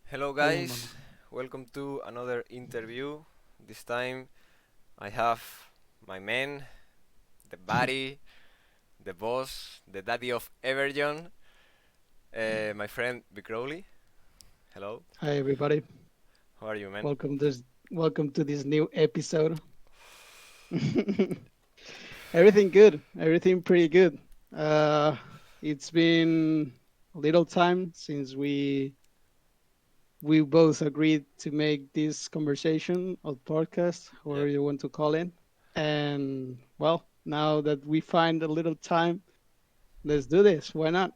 Hello, Hello, Mama. guys. Welcome to another interview. This time I have my man, the buddy, the boss, the daddy of Everjon, my friend Bcrowly. Hello. Hi, everybody. How are you, man? Welcome to this new episode. Everything good. Everything pretty good. Uh, it's been a little time since we both agreed to make this conversation or podcast, Yep. whatever you want to call it. And well, now that we find a little time, let's do this. Why not?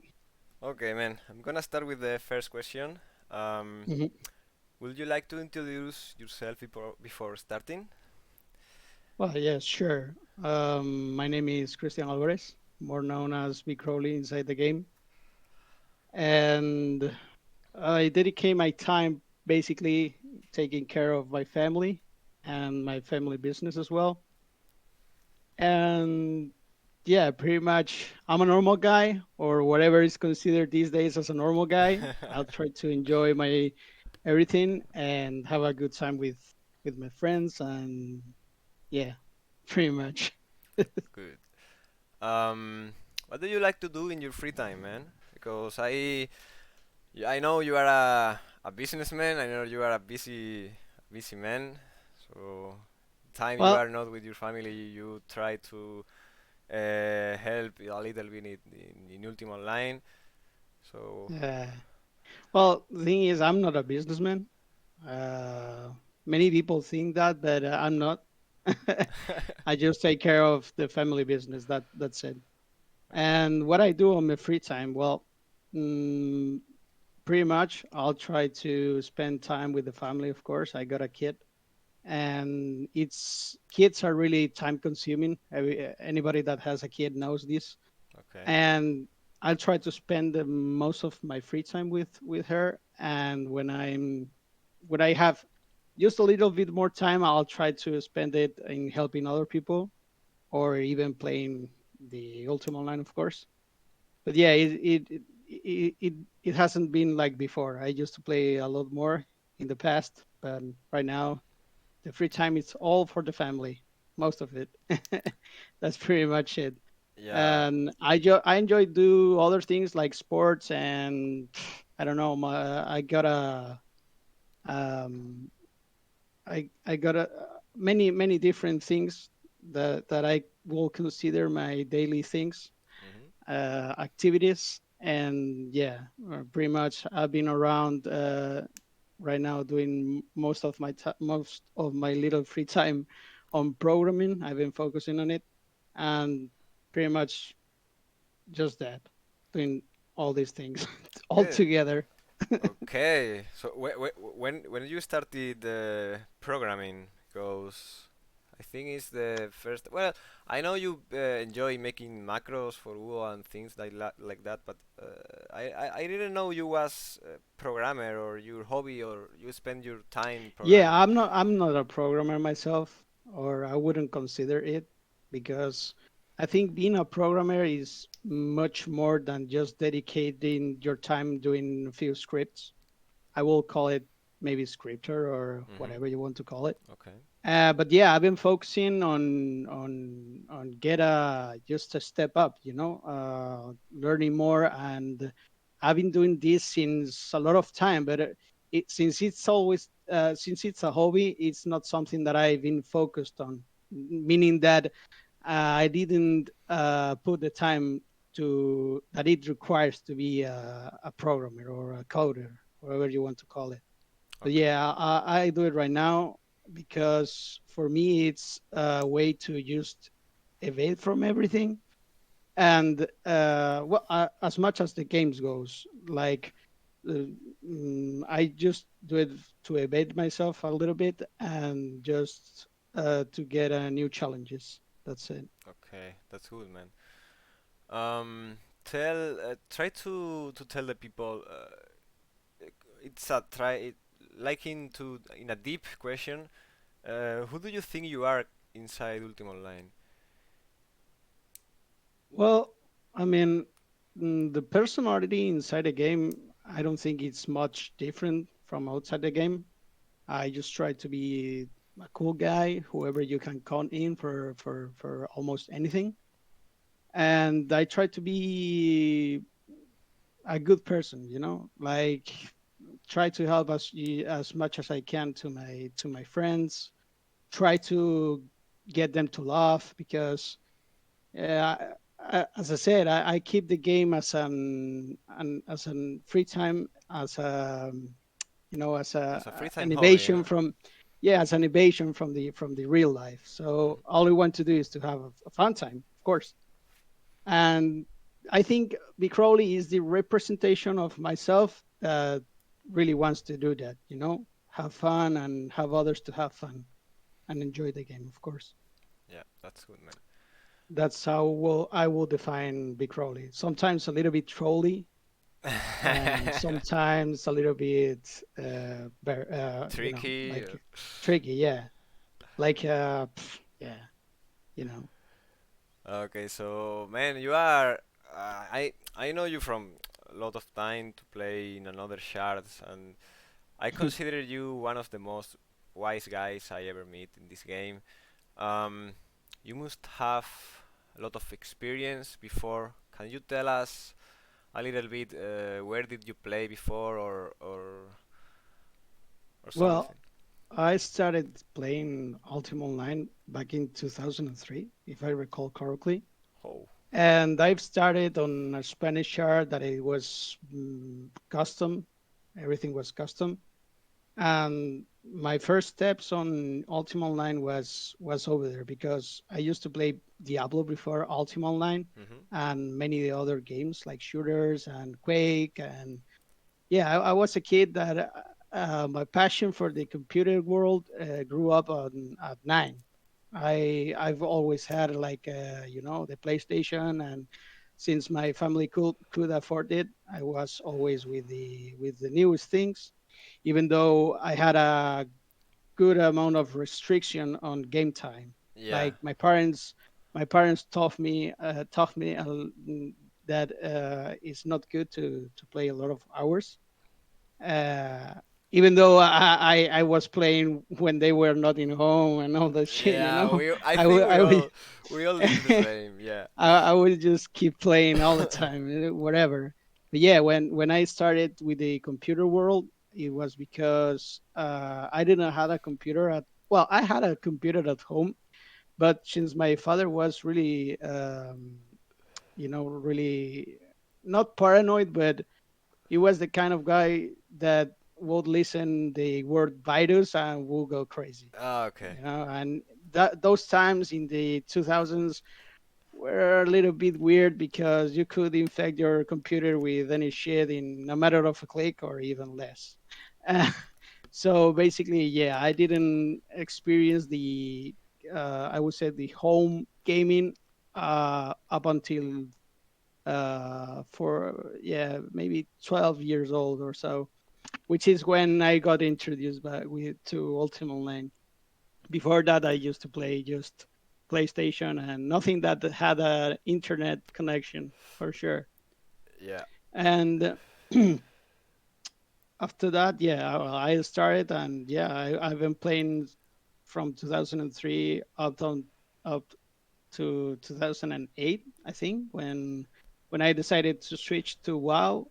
Okay, man. I'm gonna start with the first question. Um, Mhm. would you like to introduce yourself before starting? Well, yeah, sure. My name is Christian Alvarez, more known as Bcrowly inside the game. And I dedicate my time basically taking care of my family and my family business as well. And yeah, pretty much I'm a normal guy or whatever is considered these days as a normal guy. I'll try to enjoy my everything and have a good time with my friends and yeah, pretty much. Good. Um, what do you like to do in your free time, man? Because I know you are a businessman. I know you are a busy man. So time you Well, are not with your family, you try to help a little bit in Ultima Online. So uh, well, the thing is, I'm not a businessman. Uh, Many people think that, but I'm not. I just take care of the family business. That's it. And what I do on my free time, well, mm, pretty much I'll try to spend time with the family. Of course, I got a kid, and it's kids are really time consuming. Anybody that has a kid knows this. okay, And I'll try to spend the most of my free time with her. And when I have just a little bit more time, I'll try to spend it in helping other people or even playing the Ultima Online, of course. But yeah, it hasn't been like before. I used to play a lot more in the past, but right now the free time is all for the family, most of it. That's pretty much it. yeah, And I enjoy do other things like sports and I don't know. I got a um, I got a many different things that I will consider my daily things, hmm, activities, and yeah, pretty much I've been around right now doing most of my little free time on programming. I've been focusing on it, and pretty much just that, doing all these things all good. together. Okay, so when you started programming, because I think it's the first. Well, I know you enjoy making macros for Google and things like that, but I didn't know you was a programmer or your hobby or you spend your time Yeah, programming. I'm not a programmer myself, or I wouldn't consider it because I think being a programmer is much more than just dedicating your time doing a few scripts. I will call it maybe scripter or Mm-hmm. whatever you want to call it. Okay. But yeah, I've been focusing on get a just a step up, learning more, and I've been doing this since a lot of time. But since it's a hobby, it's not something that I've been focused on. Meaning that I didn't put the time to that it requires to be a programmer or a coder, whatever you want to call it. But Okay. yeah, I do it right now because for me it's a way to just evade from everything. And as much as the games goes, like uh, I just do it to evade myself a little bit and just to get new challenges. That's it. Okay, that's good, man. Try to tell the people. It's a try. Like in a deep question. Who do you think you are inside Ultima Online? Well, I mean, the personality inside a game, I don't think it's much different from outside the game. I just try to be a cool guy, whoever you can count in for almost anything. And I try to be a good person, like try to help as much as I can to my friends. Try to get them to laugh because, as I said, I keep the game as an free time, as a as As a free time an hobby, evasion from, yeah, as an evasion from the real life. So Mhm. all we want to do is to have a fun time, of course. And I think Bcrowly is the representation of myself that really wants to do that, have fun and have others to have fun and enjoy the game, of course. Yeah, that's good, man. That's how I will define Bcrowly. Sometimes a little bit trolly, and sometimes a little bit, Tricky. like tricky. Yeah, like yeah, you know. Okay, so man, you are. I know you from a lot of time to play in another shards, and I consider you one of the most wise guys I ever meet in this game. Um, you must have a lot of experience before. Can you tell us a little bit where did you play before, or Well, something? I started playing Ultima Online back in 2003, if I recall correctly. Oh. And I've started on a Spanish shard that it was custom. Everything was custom. And my first steps on Ultima Online was over there because I used to play Diablo before Ultima Online Mhm. and many other games like shooters and Quake. And yeah, I was a kid that my passion for the computer world grew up at 9. I've always had like the PlayStation, and since my family could afford it, I was always with the newest things, even though I had a good amount of restriction on game time. Yeah. Like my parents taught me that it's not good to play a lot of hours, uh, even though I was playing when they were not in home and all that shit, Yeah, I I think would I would we all did the same. Yeah. I would just keep playing all the time, whatever. But yeah, when I started with the computer world, it was because I didn't have a computer at well, I had a computer at home, but since my father was really, really not paranoid, but he was the kind of guy that would listen the word virus and will go crazy, Ah, okay. and those times in the 2000s were a little bit weird because you could infect your computer with any shit in a matter of a click or even less. Uh, so basically, yeah, I didn't experience the, I would say, the home gaming up until for yeah maybe 12 years old or so, which is when I got introduced to Ultima Online. Before that, I used to play just PlayStation and nothing that had an internet connection for sure. Yeah. And after that, yeah, I started, and yeah, I've been playing from 2003 up to 2008, I think, when I decided to switch to WoW,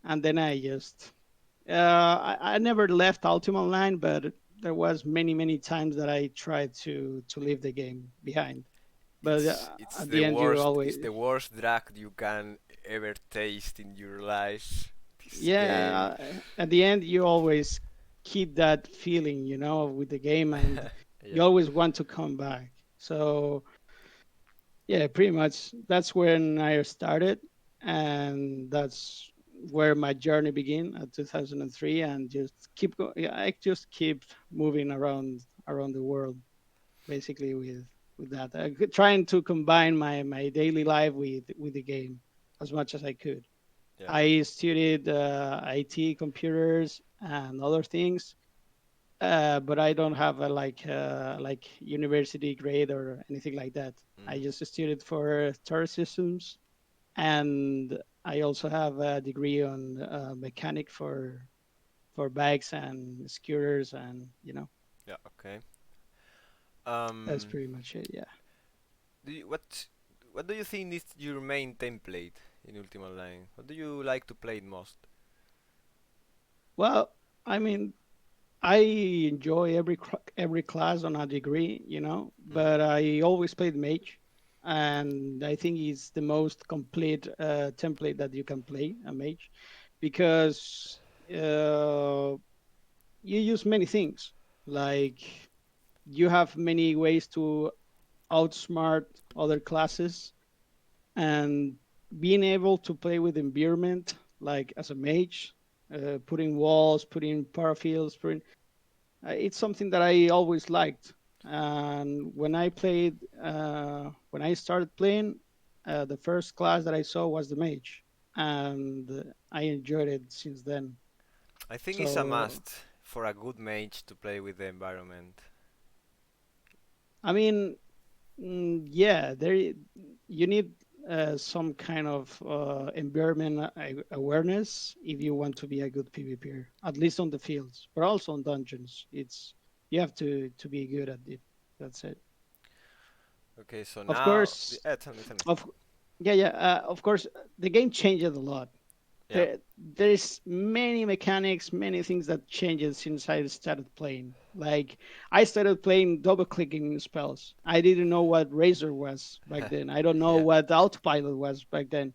and then I just I never left Ultima Online, but there was many times that I tried to leave the game behind. But It's at the the end, you worst. It's always, the worst drug you can ever taste in your life. This game. yeah, at the end you always keep that feeling, with the game, and you Yeah. always want to come back. So yeah, pretty much that's when I started, and that's where my journey began at 2003, and just keep going. Yeah, I just keep moving around the world basically with that, trying to combine my daily life with the game as much as I could. Yeah. I studied IT, computers, and other things, but I don't have a like university grade or anything like that. I Mhm. just studied for storage systems, and I also have a degree on mechanic for bikes and scooters, and Yeah. Okay. that's Um, pretty much it. Yeah. what do you think is your main template in Ultima Online? What do you like to play most? Well, I mean, I enjoy every class on a degree, Hmm. but I always played mage, and I think it's the most complete template that you can play a mage, because uh, you use many things. Like, you have many ways to outsmart other classes, and being able to play with environment, like as a mage, putting walls, putting parafields, it's something that I always liked. And when I started playing, the first class that I saw was the mage, and I enjoyed it since then. I think it's a So, must for a good mage to play with the environment. I mean, yeah, you need some kind of environment awareness if you want to be a good PvPer, at least on the fields, but also on dungeons. You have to be good at it. That's it. Okay, so Of now, course, tell me, tell me. of yeah, yeah. Of course, the game changed a lot. Yeah. There's many mechanics, many things that changed since I started playing. Like, I started playing double clicking spells. I didn't know what Razor was back then. I don't know Yeah. what Autopilot was back then.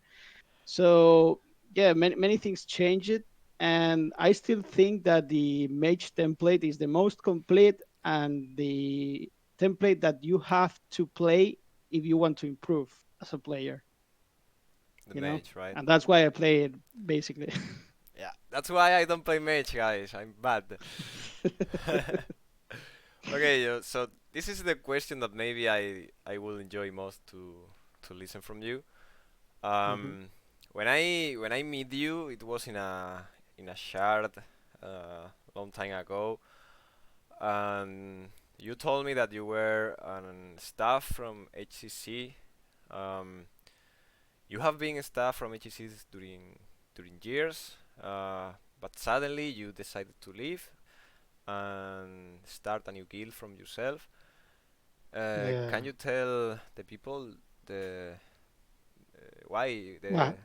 So yeah, many things changed, and I still think that the mage template is the most complete and the template that you have to play if you want to improve as a player, The mage, right? and that's why I play it basically. Yeah. That's why I don't play mage, guys. I'm bad. Okay, so this is the question that maybe I will enjoy most to listen from you. Hmm. When I meet you, it was in a shard long time ago, and you told me that you were on staff from HCC. Um, you have been staff from HCC during years, but suddenly you decided to leave and start a new guild from yourself. Can Yeah. you tell the people the why the What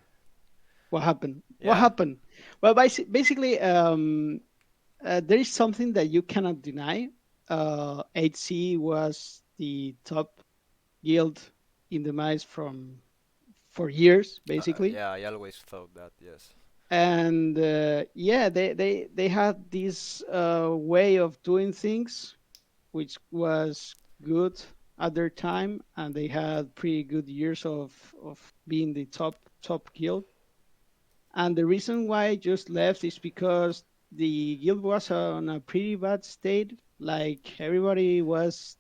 what happened? What yeah. happened? Well, basically, there is something that you cannot deny. HC was the top guild in the mice for years, basically. Yeah, I always thought that, yes. And yeah, they had this way of doing things, which was good at their time, and they had pretty good years of being the top guild. And the reason why I just left is because the guild was on a pretty bad state. Like, everybody was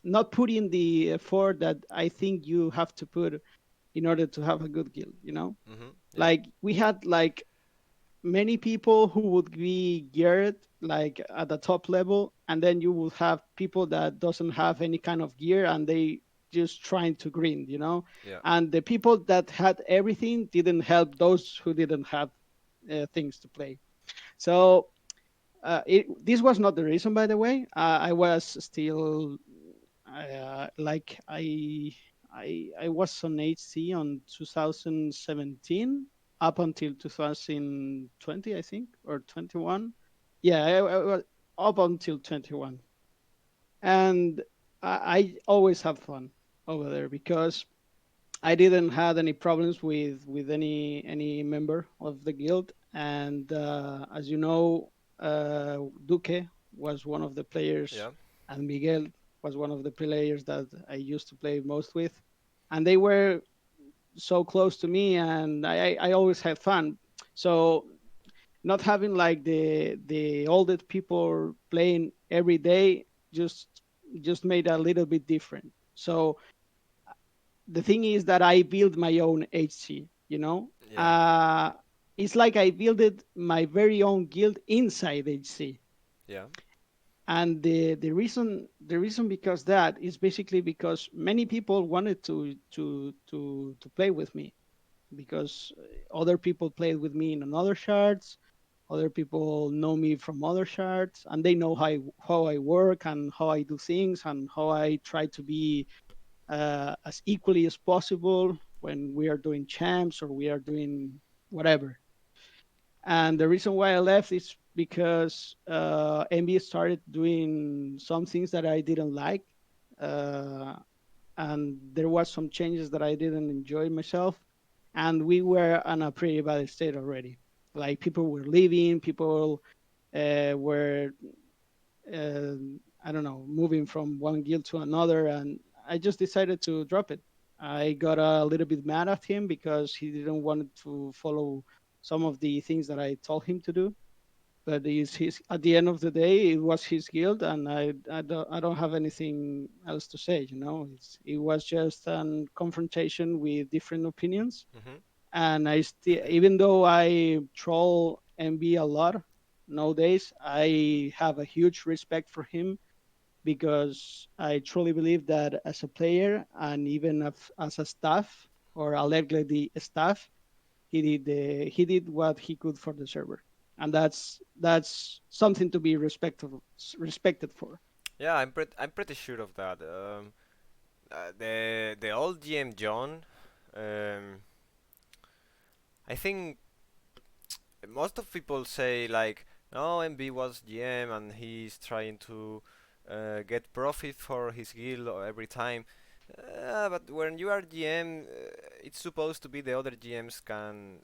not putting the effort that I think you have to put in order to have a good guild. Yeah, Like, we had like many people who would be geared like at the top level, and then you would have people that doesn't have any kind of gear, and they just trying to grind. yeah, And the people that had everything didn't help those who didn't have things to play. So this was not the reason, by the way. I was still like I was on HC on 2017 up until 2020, I think, or 21. Yeah, I was up until 21, and I always have fun over there because I didn't have any problems with any member of the guild, and as you know, Duque was one of the players, yeah, and Miguel was one of the players that I used to play most with, and they were so close to me, and I always had fun. So not having like the older people playing every day just made a little bit different. So the thing is that I build my own HC, yeah, Uh, it's like I built my very own guild inside HC. yeah, And the reason because that is basically because many people wanted to play with me, because other people played with me in another shards, Other people know me from other shards, and they know how I work and how I do things and how I try to be as equally as possible when we are doing champs or we are doing whatever. And the reason why I left is because MB started doing some things that I didn't like, uh, and there was some changes that I didn't enjoy myself, and we were on a pretty bad state already. Like people were leaving, people were uh, I don't know, moving from one guild to another, and I just decided to drop it. I got a little bit mad at him because he didn't want to follow some of the things that I told him to do. But it's his, at the end of the day, it was his guild, and I don't have anything else to say. You know, it was just a confrontation with different opinions, Mm-hmm. and I still, even though I troll MB a lot nowadays, I have a huge respect for him because I truly believe that as a player and even as a staff or allegedly staff, he did what he could for the server, and that's something to be respected for. Yeah, I'm pretty sure of that. The old GM John, um, I think most of people say like, no, MB was GM and he's trying to get profit for his guild every time. But when you are GM, it's supposed to be the other GMs can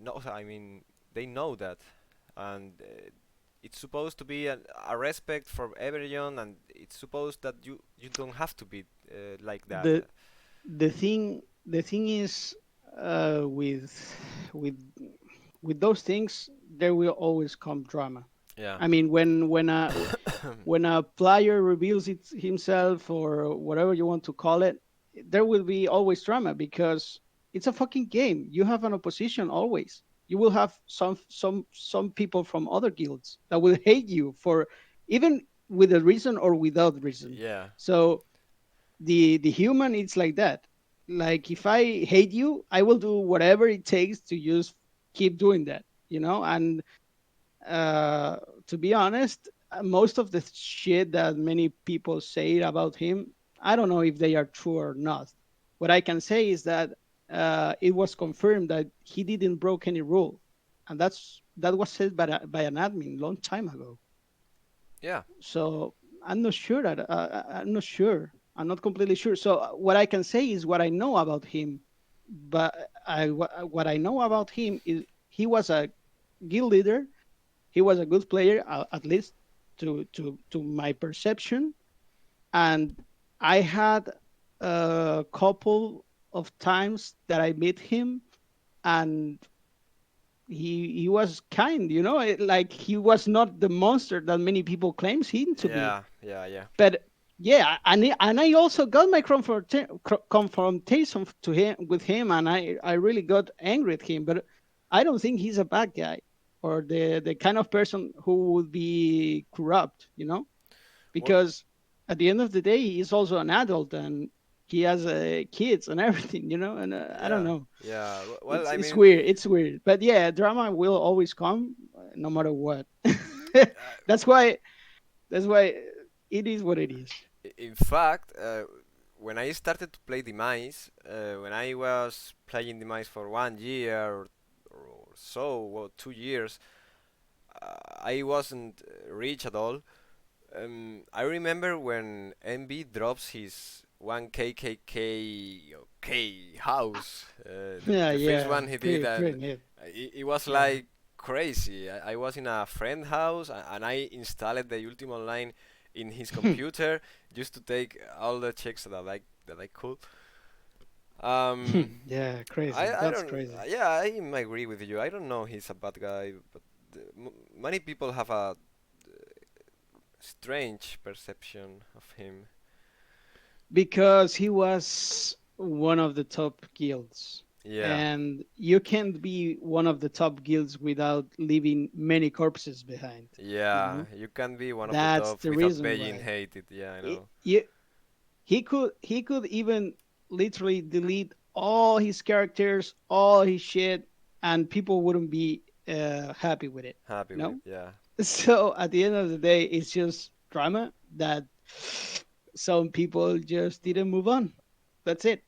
no, I mean they know that, and it's supposed to be a respect for everyone, and it's supposed that you don't have to be like that. the the thing is with with those things there will always come drama. Yeah. I mean when a player reveals himself or whatever you want to call it, there will be always drama because it's a fucking game. You have an opposition always. You will have some people from other guilds that will hate you for even with a reason or without reason. Yeah. So the human it's like that. Like if I hate you, I will do whatever it takes to just keep doing that, you know. And uh, to be honest, most of the shit that many people say about him, I don't know if they are true or not. What I can say is that it was confirmed that he didn't broke any rule, and that was said by an admin long time ago. Yeah. So I'm not sure that I'm not sure. I'm not completely sure. So what I can say is what I know about him. But what I know about him is he was a guild leader. He was a good player, at least to my perception. And I had a couple of times that I met him, and he was kind. You know, like he was not the monster that many people claims him to be. Yeah. Yeah. Yeah. But yeah, and I also got my confrontation to him with him, and I really got angry at him. But I don't think he's a bad guy or the kind of person who would be corrupt, you know, Well, because at the end of the day, he's also an adult and he has kids and everything, you know. And I don't yeah. know, Yeah. Well, I it's mean, weird, it's weird. But yeah, drama will always come, no matter what. uh, that's why that's why it is what it is. in fact, when I started to play Demise, when I was playing Demise for 1 year or so, well, 2 years, I wasn't rich at all. I remember when MB drops his 1 KKK okay house, Yeah, the first yeah, one he did, and pretty neat. it was Yeah. like crazy. I was in a friend house and I installed the Ultima Online in his computer just to take all the checks that I could. Um, Yeah, crazy. I That's don't. crazy. Yeah, I agree with you. I don't know he's a bad guy, but many people have a strange perception of him. Because he was one of the top guilds. Yeah, And you can't be one of the top guilds without leaving many corpses behind, you yeah. know? You can be one of the That's top the without reason being why. hated. Yeah, I It, know. you, he could even literally delete all his characters, all his shit, and people wouldn't be happy with it. Happy You with it. know. Yeah. So at the end of the day, it's just drama that some people just didn't move on. That's it,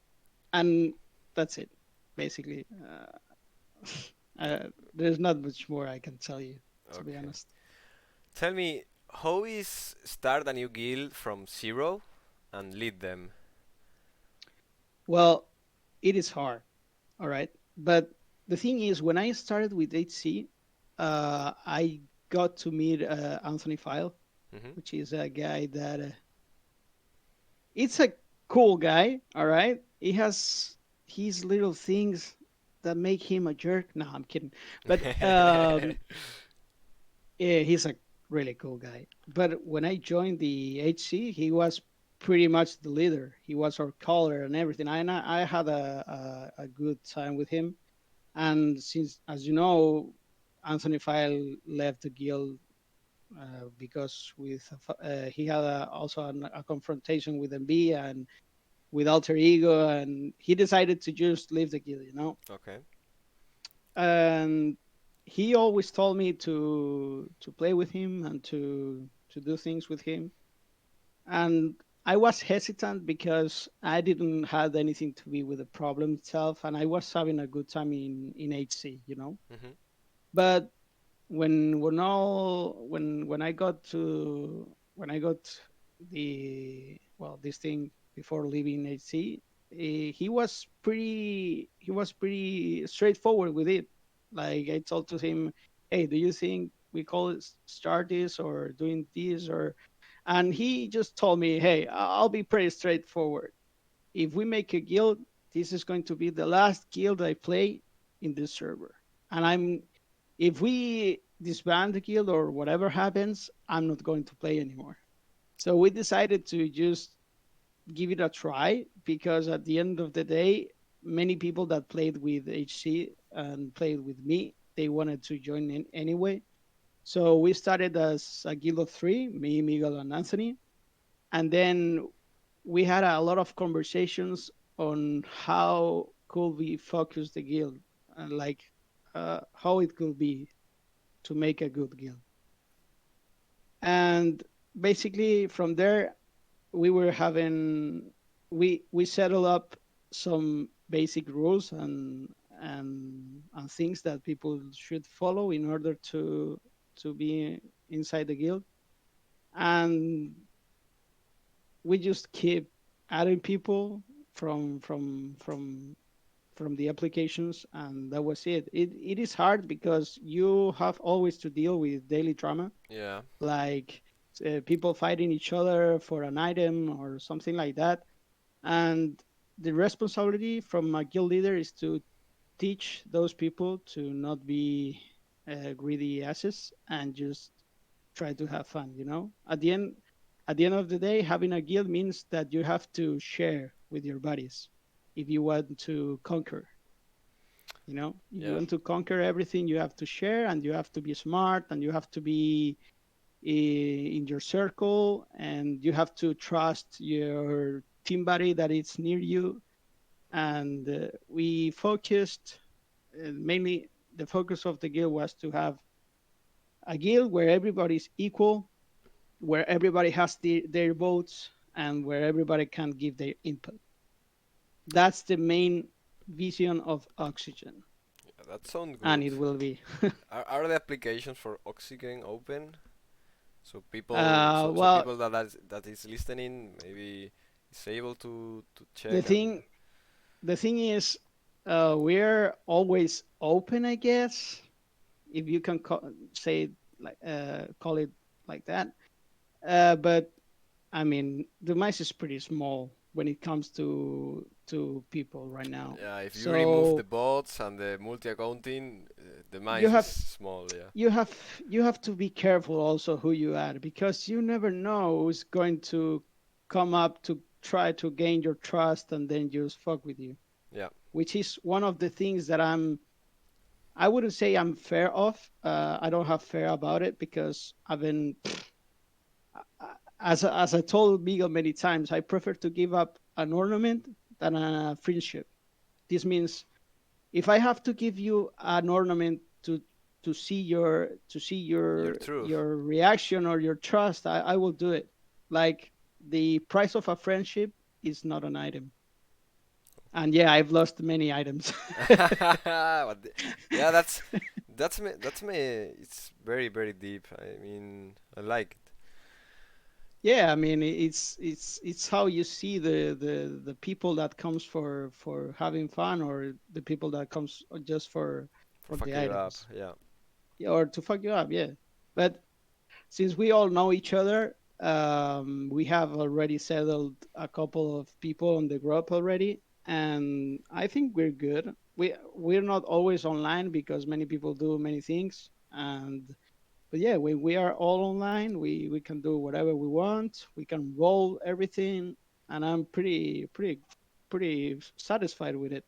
and that's it, basically. There's not much more I can tell you, to be Okay. honest. Tell me, how is start a new guild from zero and lead them? Well, it is hard, all right. But the thing is, when I started with HC, I got to meet Anthony File, Hmm. which is a guy that it's a cool guy, all right. He has his little things that make him a jerk. No, I'm kidding. But yeah, he's a really cool guy. But when I joined the HC, he was pretty much the leader. He was our caller and everything. I had a good time with him. And since, as you know, Anthony File left the guild because he had also a confrontation with MB and with Alter Ego, and he decided to just leave the guild, you know. Okay. And he always told me to play with him and to do things with him. And I was hesitant because I didn't have anything to be with the problem itself, and I was having a good time in HC, you know. Hmm. But when I got to when I got this thing before leaving HC, he was pretty straightforward with it. Like I told to him, "Hey, do you think we call it start this or doing this or?" And he just told me, "Hey, I'll be pretty straightforward. If we make a guild, this is going to be the last guild I play in this server. And if we disband the guild or whatever happens, I'm not going to play anymore." So we decided to just give it a try because at the end of the day, many people that played with HC and played with me, they wanted to join in anyway. So we started as a guild of three, me, Miguel, and Anthony. And then we had a lot of conversations on how could we focus the guild and like how it could be to make a good guild. And basically from there we were having we settled up some basic rules and things that people should follow in order to be inside the guild. And we just keep adding people from from from from the applications, and that was it is hard because you have always to deal with daily drama, Yeah. like people fighting each other for an item or something like that. And the responsibility from a guild leader is to teach those people to not be greedy asses and just try to have fun, you know. At the end of the day, having a guild means that you have to share with your buddies if you want to conquer, you know. If you Yeah. want to conquer everything, you have to share, and you have to be smart, and you have to be in your circle, and you have to trust your team buddy that is near you. And we focused mainly, the focus of the guild was to have a guild where everybody's equal, where everybody has their votes, and where everybody can give their input. That's the main vision of Oxygen, Yeah, that sounds and good. it will be. Are the applications for Oxygen open? So Well, people that is listening maybe is able to the check and thing the thing is, we're always open, I guess, if you can say call it like that. But I mean, the mice is pretty small when it comes to people right now. yeah, if you remove the So bots and the multi-accounting, the you mice is have small. Yeah. you have you have to be careful also who you add, because you never know who's going to come up to try to gain your trust and then just fuck with you, Yeah. which is one of the things that I wouldn't say I'm fair of. I don't have fair about it because I've been, as I told Miguel many times, I prefer to give up an ornament than a friendship. This means if I have to give you an ornament to Your truth. your reaction or your trust, I will do it. Like the price of a friendship is not an item. And yeah, I've lost many items. Yeah, that's me. It's very very deep. I mean, I like it. Yeah, I mean it's how you see the people that comes for having fun, or the people that comes just For for the fucking you up. items. Yeah, Yeah, or to fuck you up, yeah. But since we all know each other, we have already settled a couple of people on the group already, and I think we're good. We're not always online because many people do many things, and but yeah, we are all online. We can do whatever we want. We can roll everything, and I'm pretty satisfied with it.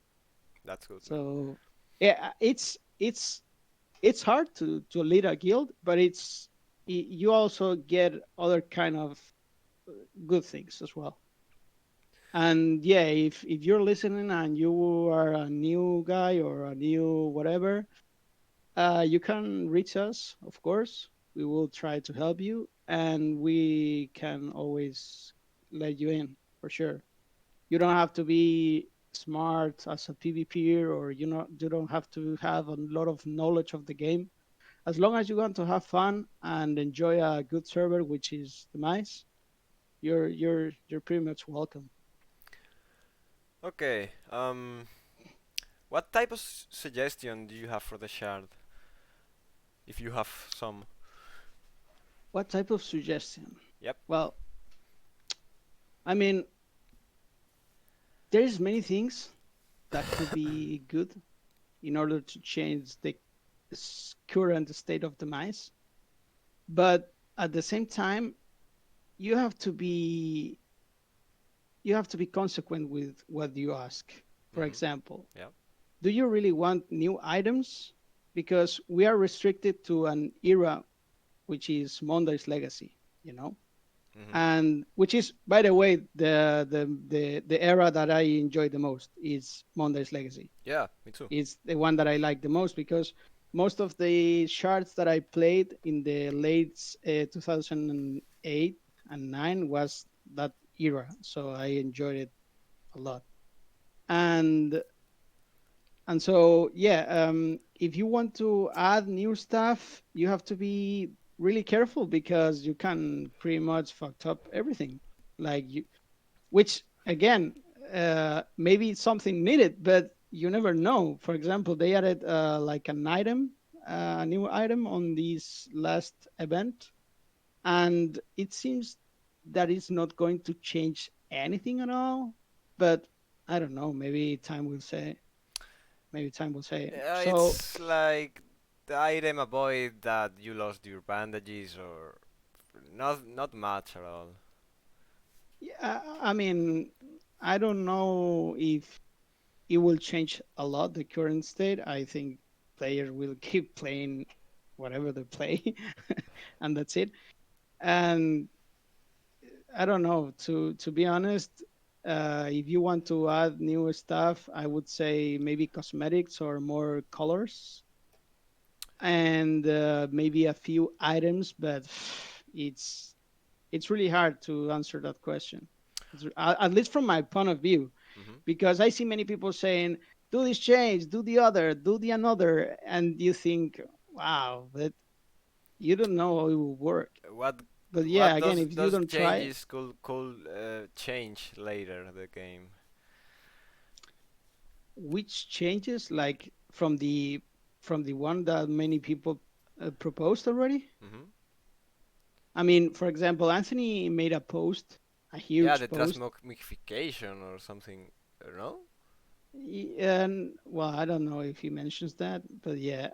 that's good, man. So yeah, it's hard to lead a guild, but you also get other kind of good things as well. And yeah, if you're listening and you are a new guy or a new whatever, you can reach us, of course. We will try to help you, and we can always let you in for sure. You don't have to be smart as a PvPer, or you don't have to have a lot of knowledge of the game. As long as you want to have fun and enjoy a good server, which is Demise, you're pretty much welcome. Okay. What type of suggestion do you have for the shard? If you have some. What type of suggestion? Yep. Well, I mean, there's many things that could be good in order to change the current state of Demise, but at the same time, you have to be you have to be consequent with what you ask. For Mhm. example, Yeah. do you really want new items? Because we are restricted to an era which is Monday's legacy, you know, Mhm. and which is, by the way, the era that I enjoy the most is Monday's legacy. Yeah. Me too. It's the one that I like the most because most of the shards that I played in the late 2008 and 9 was that era, so I enjoyed it a lot. And so yeah, if you want to add new stuff, you have to be really careful because you can pretty much fuck up everything. Like you, which again, maybe it's something needed, but you never know. For example, they added like an item, a new item on this last event, and it seems that it's not going to change anything at all. But I don't know. Maybe time will say. Maybe time will say. So It's like the item avoid that you lost your bandages or not much at all. yeah, I mean, I don't know if it will change a lot the current state. I think players will keep playing whatever they play, and that's it. And I don't know. To be honest, if you want to add new stuff, I would say maybe cosmetics or more colors, and maybe a few items. But it's really hard to answer that question. At least from my point of view, Mhm. because I see many people saying, "Do this change, do the other, do the another," and you think, "Wow, but you don't know how it will work." What But yeah, what again, does if you those don't try, changes could change later the game? which changes, like from the one that many people proposed already. Mhm. I mean, for example, Anthony made a post, a Yeah, huge the post. transmogrification or something. No? And well, I don't know if he mentions that, but yeah,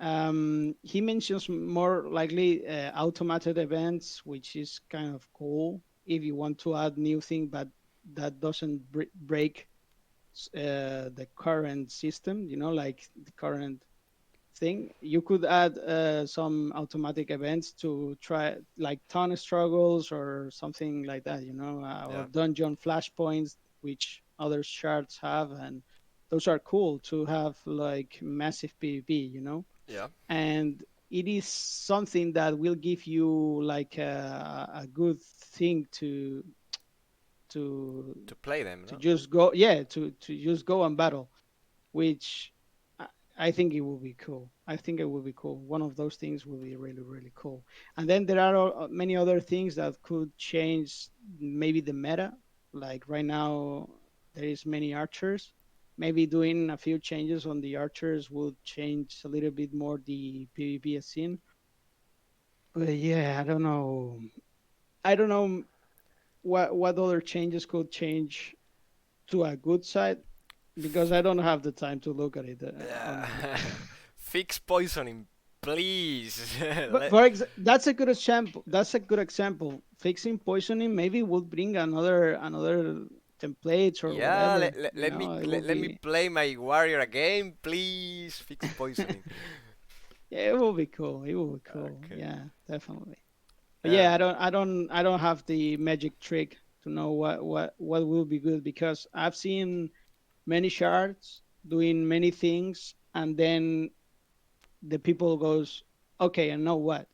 he mentions more likely automated events, which is kind of cool if you want to add new thing, but that doesn't break the current system. You know, like the current thing. You could add some automatic events to try, like ton struggles or something like that, you know, or Yeah. dungeon flashpoints, which other shards have, and those are cool to have like massive PvP, you know. Yeah. And it is something that will give you like a good thing to to play them, to no? just go, yeah, to just go and battle, which I, I think it will be cool. I think it will be cool. One of those things will be really, really cool. And then there are many other things that could change maybe the meta. Like right now, there is many archers. Maybe doing a few changes on the archers will change a little bit more the PvP scene. But yeah, I don't know. I don't know what other changes could change to a good side because I don't have the time to look at it honestly. Fix poisoning, please. But that's a good example. That's a good example. Fixing poisoning maybe would bring another templates or Yeah, whatever. You let me know, it will let me be, play my warrior again, please. Fix poisoning. yeah, it will be cool. It will be cool. Okay. Yeah, definitely. But Um, yeah, I don't have the magic trick to know what will be good because I've seen many shards doing many things and then the people goes, okay, and know what,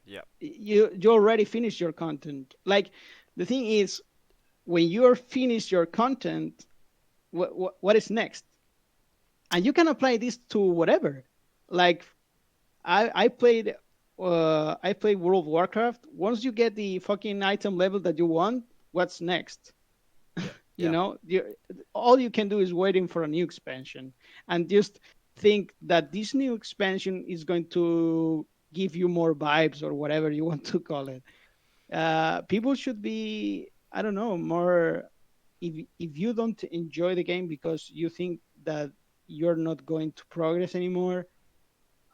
yeah, you already finished your content. Like the thing is, when you're finished your content, what is next? And you can apply this to whatever. Like I played World of Warcraft. Once you get the fucking item level that you want, what's next? yeah, You yeah. know, all you can do is waiting for a new expansion and just think that this new expansion is going to give you more vibes or whatever you want to call it. People should be, I don't know, more. If you don't enjoy the game because you think that you're not going to progress anymore,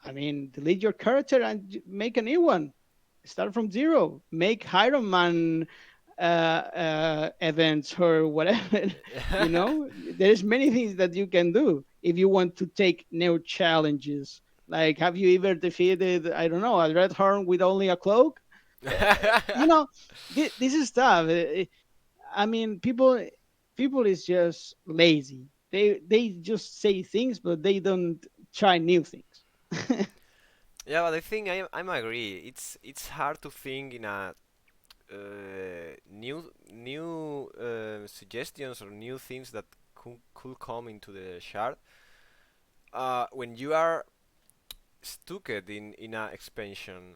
I mean, delete your character and make a new one. Start from zero. Make Iron Man events or whatever. You know, there's many things that you can do if you want to take new challenges. Like, have you ever defeated, I don't know, a red horn with only a cloak? You know, this is stuff. I mean, people is just lazy. They just say things, but they don't try new things. Yeah, but I think I'm agree. It's hard to think in a new suggestions or new things that could come into the shard. When you are stuck in a expansion.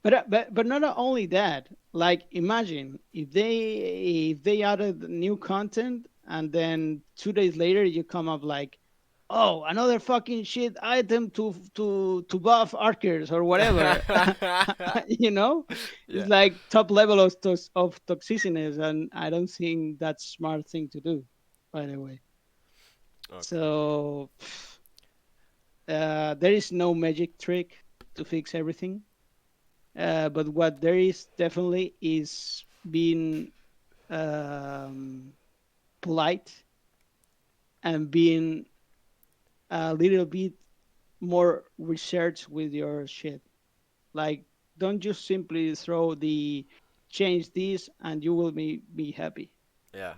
But not only that. Like imagine if they added new content and then 2 days later you come up like, oh, another fucking shit item to buff archers or whatever. You know, it's Yeah. like top level of toxicity, and I don't think that's smart thing to do. By the way, Okay. so there is no magic trick to fix everything. But what there is definitely is being um, polite and being a little bit more research with your shit. Like, don't just simply throw the change this and you will be happy. Yeah.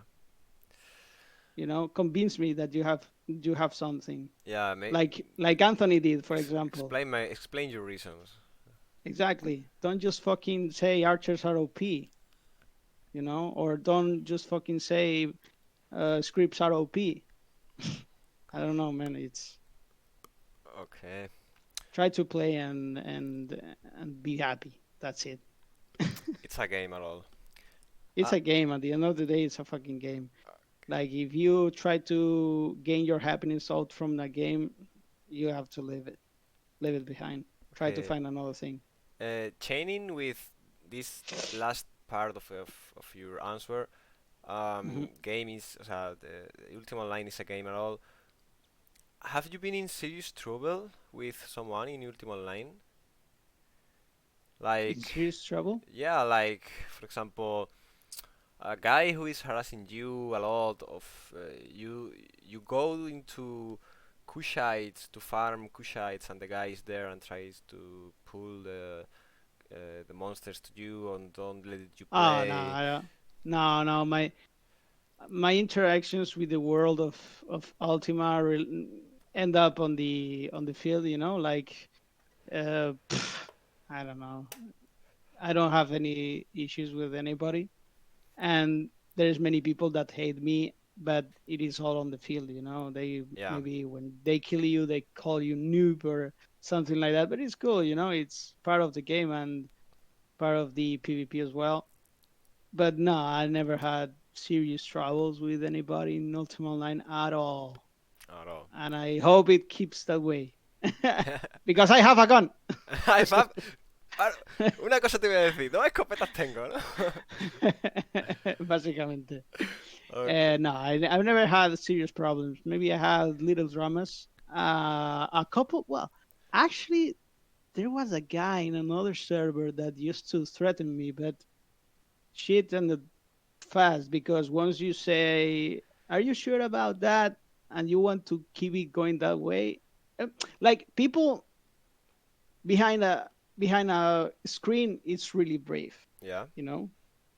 You know, convince me that you have something Yeah. like Anthony did, for example. Explain your reasons. Exactly. Don't just fucking say archers are OP, or don't just fucking say scripts are OP. I don't know, man. It's Okay. try to play and be happy. That's it. It's a game at all. It's Uh, a game. At the end of the day, it's a fucking game. Like if you try to gain your happiness out from that game, you have to leave it behind. Try to okay. find another thing. Chaining with this last part of your answer, Hmm. game is, the Ultima Online is a game at all. Have you been in serious trouble with someone in Ultima Online? In Like, serious trouble? yeah, like, for example, a guy who is harassing you a lot of you go into Kushites to farm Kushites and the guy is there and tries to pull the monsters to you and don't let you Oh no, play. no, no. My interactions with the world of Ultima end up on the field. Like I don't know. I don't have any issues with anybody, and there's many people that hate me, but it is all on the field. They Yeah. maybe when they kill you, they call you noob or something like that. But it's cool. It's part of the game and part of the PvP as well. But no, I never had serious troubles with anybody in Ultima Online at all, Not at all. and I hope it keeps that way. Because I have a gun. High five. Ah, una cosa te voy a decir, dos escopetas tengo, ¿no? Básicamente. Okay. No, I've never had serious problems. Maybe I had little dramas. A couple. Well, actually, there was a guy in another server that used to threaten me, but shit ended fast because once you say, "Are you sure about that?" and you want to keep it going that way, uh, like people behind a screen, it's really brave, Yeah. you know.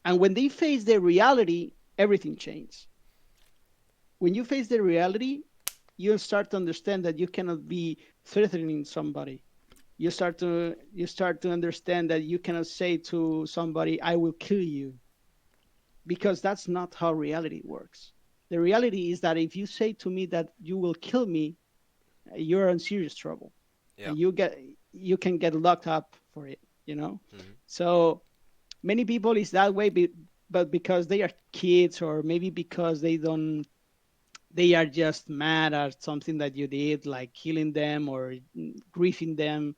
And when they face the reality, everything changes. When you face the reality, you start to understand that you cannot be threatening somebody. You start to understand that you cannot say to somebody, "I will kill you," because that's not how reality works. The reality is that if you say to me that you will kill me, you're in serious trouble, Yeah. and you can get locked up for it. Mhm. So many people is that way, but because they are kids, or maybe because they are just mad at something that you did, like killing them or griefing them.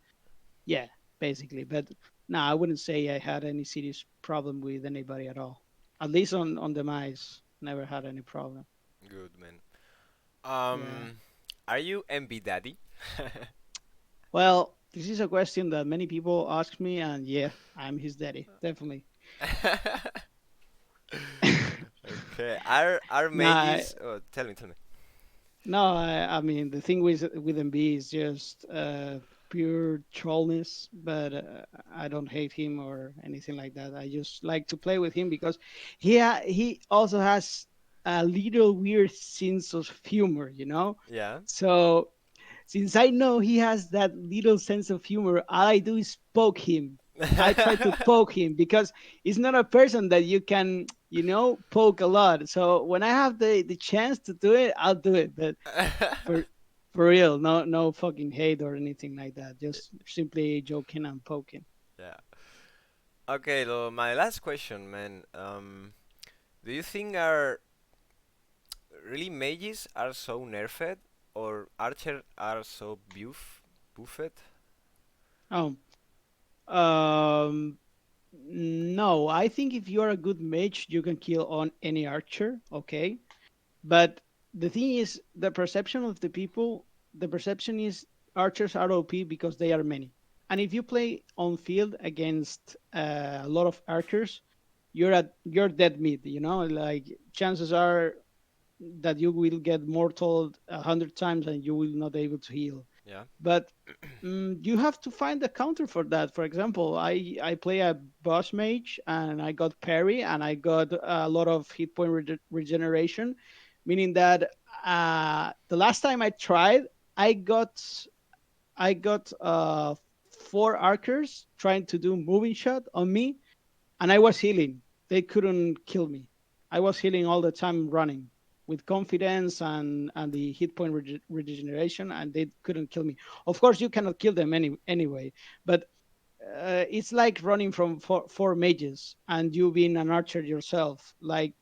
Yeah, basically. But no, I wouldn't say I had any serious problem with anybody at all. At least on Demise, never had any problem. Good man. Yeah. Are you MB Daddy? Well, this is a question that many people ask me, and yeah, I'm his daddy, definitely. Okay. Are Nah, mages? Oh, tell me, tell me. no, I mean the thing with MB is just pure trollness, but I don't hate him or anything like that. I just like to play with him because he also has a little weird sense of humor. Yeah. So since I know he has that little sense of humor, all I do is poke him. I try to poke him because he's not a person that you can, poke a lot. So when I have the chance to do it, I'll do it. But for for real, no fucking hate or anything like that. Just simply joking and poking. Yeah. Okay, my last question, man. Do you think are really mages are so nerfed or archer are so buffed? Oh, um, no. I think if you're a good mage, you can kill on any archer. Okay. But the thing is, the perception is archers are OP because they are many. And if you play on field against a lot of archers, you're dead mid. Like chances are that you will get mortal 100 times and you will not able to heal. Yeah. But you have to find a counter for that. For example, I play a boss mage and I got parry and I got a lot of hit point regeneration, meaning that the last time I tried, I got I got 4 archers trying to do moving shot on me, and I was healing. They couldn't kill me. I was healing all the time, running with confidence and the hit point regeneration, and they couldn't kill me. Of course, you cannot kill them anyway, but it's like running from four mages and you being an archer yourself. Like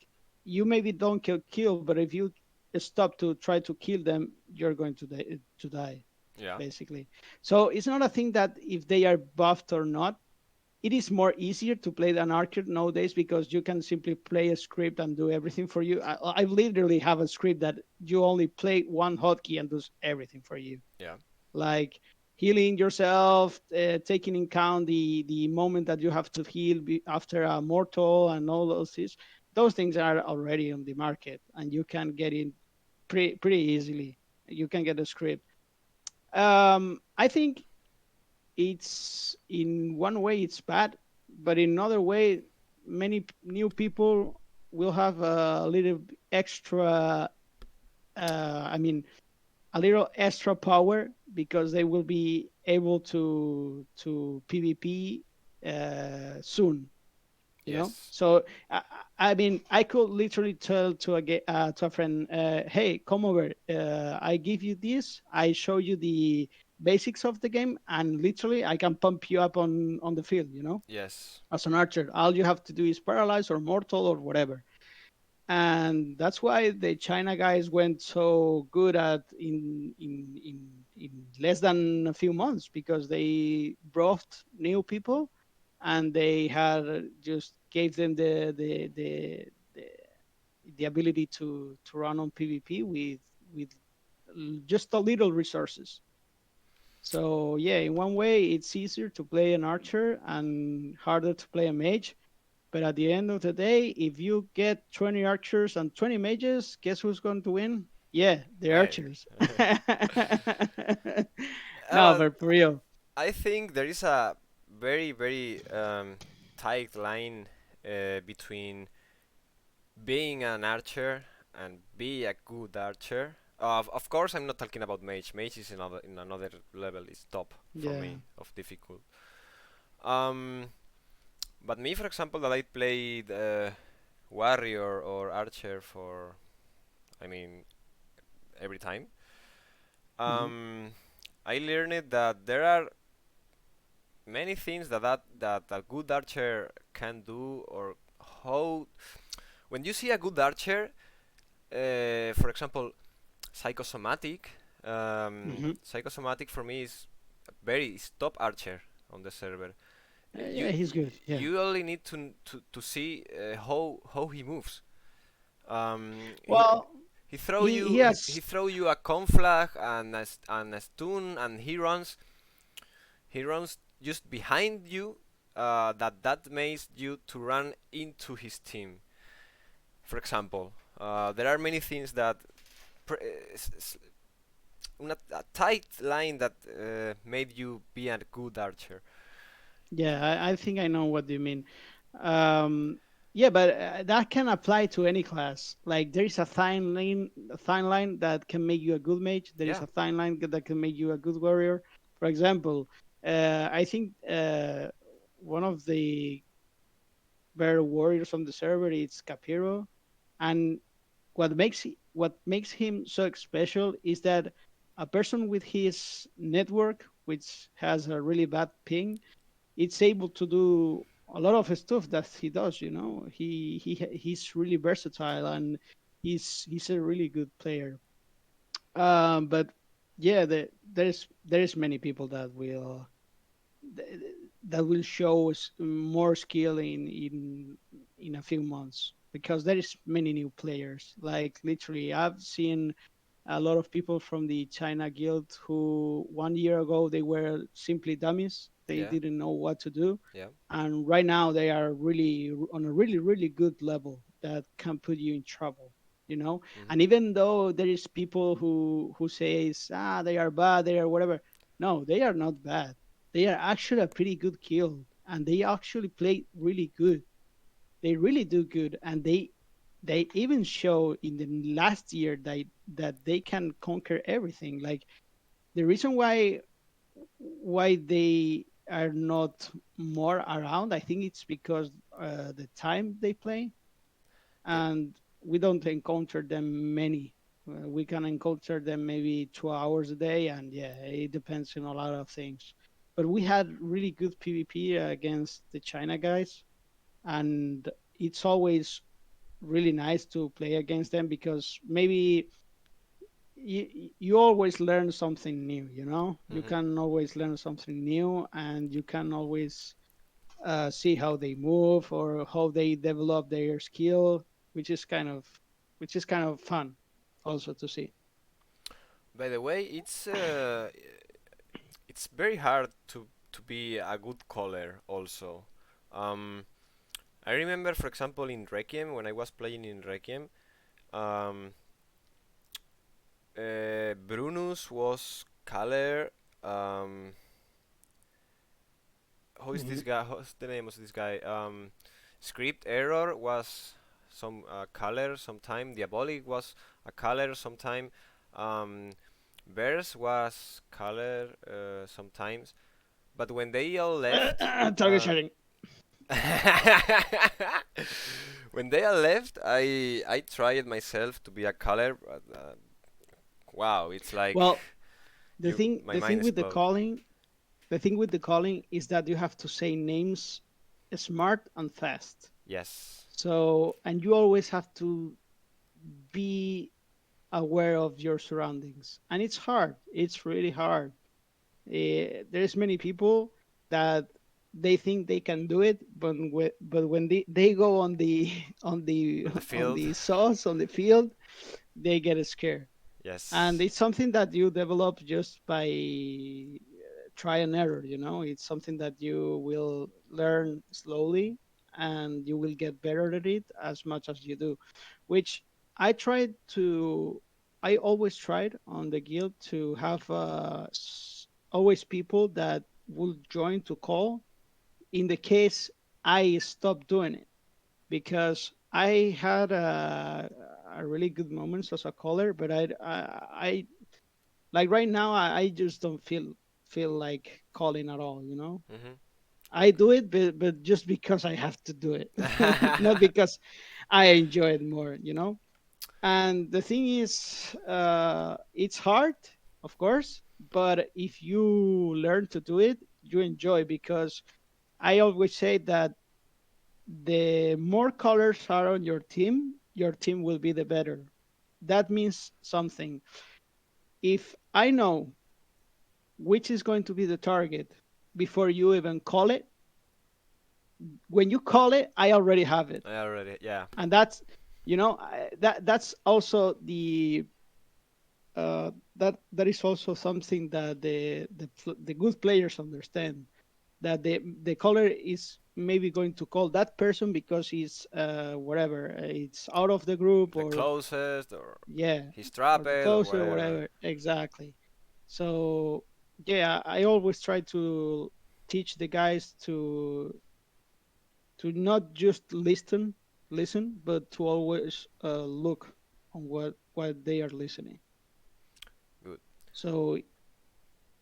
you maybe don't kill, but if you stop to try to kill them, you're going to die Yeah. basically. So it's not a thing that if they are buffed or not. It is more easier to play an archer nowadays because you can simply play a script and do everything for you. I literally have a script that you only play one hotkey and does everything for you, Yeah. like healing yourself, taking in count the moment that you have to heal after a mortal and all those things. Those things are already on the market, and you can get in pretty easily. You can get a script. I think it's in one way it's bad, but in another way, many new people will have a little extra. I mean, a little extra power because they will be able to PvP soon. You know, Yes. so I mean, I could literally tell to a friend, hey, come over, I give you this, I show you the basics of the game, and literally I can pump you up on the field, you know, Yes. as an archer. All you have to do is paralyze or mortal or whatever. And that's why the China guys went so good at in less than a few months, because they brought new people, and they had just gave them the, the ability to run on PvP with just a little resources. So yeah, in one way it's easier to play an archer and harder to play a mage, but at the end of the day, if you get 20 archers and 20 mages, guess who's going to win? Yeah, the Mate. archers. No, Well, but for real. I think there is a very, very tight line between being an archer and be a good archer. Of course, I'm not talking about mage. Mage is another in another level. It's top for Yeah. me of difficult. Um, but me, for example, that I played warrior or archer for, I mean, every time. Hmm. Um, I learned that there are many things that a good archer can do, or how when you see a good archer, for example, psychosomatic. Hmm. Psychosomatic for me is very is top archer on the server. You Yeah, he's good. Yeah. you only need to see how he moves. Um, he Well, he he has. throw you a conflag and and a stun, and he runs just behind you. That makes you to run into his team. For example, there are many things that a tight line that made you be a good archer. Yeah, I think I know what you mean. Yeah, but that can apply to any class. Like there is a fine line that can make you a good mage. There is Yeah. a fine line that can make you a good warrior. For example, I think one of the better warriors on the server is Capiro, and what makes him so special is that a person with his network, which has a really bad ping, it's able to do a lot of stuff that he does. You know, he's really versatile, and he's a really good player. But yeah, there's many people that will show more skill in a few months, because there is many new players. Like literally, I've seen a lot of people from the China guild who 1 year ago they were simply dummies. They Yeah. didn't know what to do, Yeah. and right now they are really on a really good level that can put you in trouble. You know, Mhm. and even though there is people who says they are bad, they are whatever. No, they are not bad. They are actually a pretty good guild, and they actually play really good. They really do good, and they even show in the last year that they can conquer everything. Like the reason why they are not more around, I think it's because the time they play, The, and we don't encounter them many. We can encounter them maybe 2 hours a day, and yeah, it depends on a lot of things. But we had really good PvP against the China guys, and it's always really nice to play against them, because maybe you always learn something new. You know, you mhm. can always learn something new, and you can always see how they move or how they develop their skill, which is kind of which is kind of fun also to see. By the way, it's very hard to be a good caller also. Um, I remember, for example, in Requiem when I was playing in Requiem, um, Brunus was caller. Um, how is Hmm. this guy? What's the name of this guy? Script error was some color sometime. Diabolic was a color sometime. Um, Bears was color sometimes, but when they all left, Target sharing. when they all left, I tried myself to be a color, but wow, it's like Well, the you thing my the mind thing with the explode. calling the thing with the calling is that you have to say names smart and fast. Yes. So, and you always have to be aware of your surroundings, and it's hard. It's really hard. There's many people that they think they can do it, but when they go on the on the On the on field. the sauce on the field, they get scared. And Yes. it's something that you develop just by try and error. It's something that you will learn slowly, and you will get better at it as much as you do, which i tried to I always tried on the guild to have always people that will join to call in the case I stopped doing it, because I had a really good moments as a caller, but I like right now I just don't feel like calling at all. Mhm. I do it, but just because I have to do it, Okay. not because I enjoy it more. And the thing is, it's hard, of course, but if you learn to do it, you enjoy, because I always say that the more colors are on your team will be the better. That means something. If I know which is going to be the target before you even call it, when you call it, I already have it. I already, yeah. And that's also that is also something that the good players understand, that the caller is maybe going to call that person because he's whatever, it's out of the group, The or closest, or yeah, he's or trapped, the or closer, whatever. whatever, exactly. So yeah, I always try to teach the guys to not just listen, but to always look on what they are listening. Good. So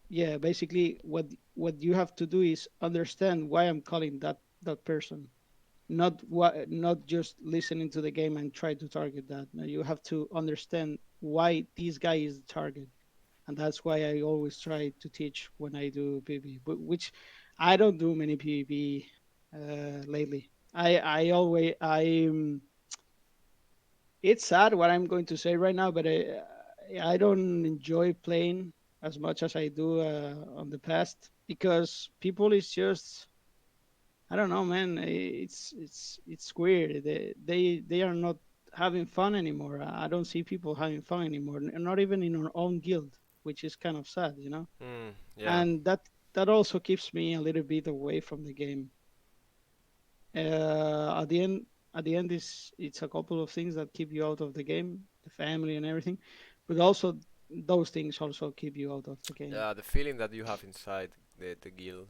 yeah, basically what you have to do is understand why I'm calling that person, not just listening to the game and try to target that. No, you have to understand why this guy is the target, and that's why I always try to teach when I do PvP, but which I don't do many PvP lately. I always It's sad what I'm going to say right now, but I don't enjoy playing as much as I do on the past, because people is just, I don't know, man. It's weird. They are not having fun anymore. I don't see people having fun anymore, not even in our own guild, which is kind of sad. Yeah. And that also keeps me a little bit away from the game. At the end is it's a couple of things that keep you out of the game, the family and everything, but also those things also keep you out of the game. Yeah, the feeling that you have inside the guild,